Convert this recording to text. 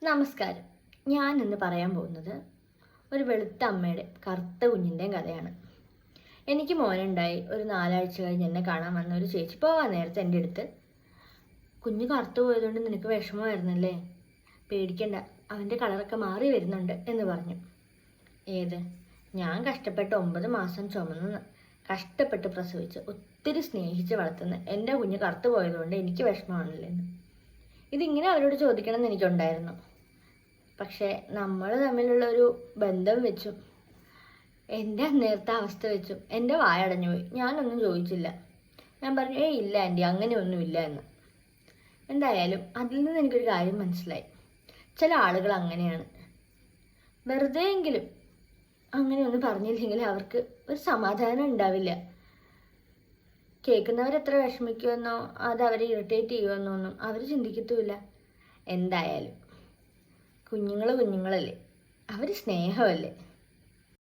നമസ്കാരം. ഞാൻ ഇന്ന് പറയാൻ പോകുന്നത് ഒരു വെളുത്ത അമ്മയുടെ കറുത്ത കുഞ്ഞിൻ്റെയും കഥയാണ്. എനിക്ക് മോനുണ്ടായി. ഒരു 4 ആഴ്ച കഴിഞ്ഞ് എന്നെ കാണാൻ വന്ന ഒരു ചേച്ചി പോകാൻ നേരത്തെ എൻ്റെ അടുത്ത്, കുഞ്ഞ് കറുത്തു പോയതുകൊണ്ട് നിനക്ക് വിഷമമായിരുന്നല്ലേ, പേടിക്കണ്ട, അവൻ്റെ കളറൊക്കെ മാറി വരുന്നുണ്ട് എന്ന് പറഞ്ഞു. ഏത്, ഞാൻ കഷ്ടപ്പെട്ട് 9 മാസം ചുമന്ന് കഷ്ടപ്പെട്ട് പ്രസവിച്ച് ഒത്തിരി സ്നേഹിച്ച് വളർത്തുന്ന എൻ്റെ കുഞ്ഞ് കറുത്തു പോയതുകൊണ്ട് എനിക്ക് വിഷമമാണല്ലേന്ന്. ഇതിങ്ങനെ അവരോട് ചോദിക്കണം എന്ന് എനിക്കുണ്ടായിരുന്നു. പക്ഷേ നമ്മൾ തമ്മിലുള്ളൊരു ബന്ധം വെച്ചും എൻ്റെ അന്നേരത്തെ അവസ്ഥ വെച്ചും എൻ്റെ വായടഞ്ഞു പോയി. ഞാനൊന്നും ചോദിച്ചില്ല. ഞാൻ പറഞ്ഞു, ഇല്ല ആൻറ്റി, അങ്ങനെയൊന്നുമില്ല എന്ന്. എന്തായാലും അതിൽ നിന്ന് എനിക്കൊരു കാര്യം മനസ്സിലായി. ചില ആളുകൾ അങ്ങനെയാണ്. വെറുതെ എങ്കിലും അങ്ങനെയൊന്നും പറഞ്ഞില്ലെങ്കിൽ അവർക്ക് ഒരു സമാധാനം ഉണ്ടാവില്ല. കേൾക്കുന്നവരെത്ര വിഷമിക്കുമെന്നോ അത് അവരെ ഇറിറ്റേറ്റ് ചെയ്യുമെന്നോ ഒന്നും അവർ ചിന്തിക്കത്തുമില്ല. എന്തായാലും കുഞ്ഞുങ്ങളല്ലേ, അവർ സ്നേഹമല്ലേ.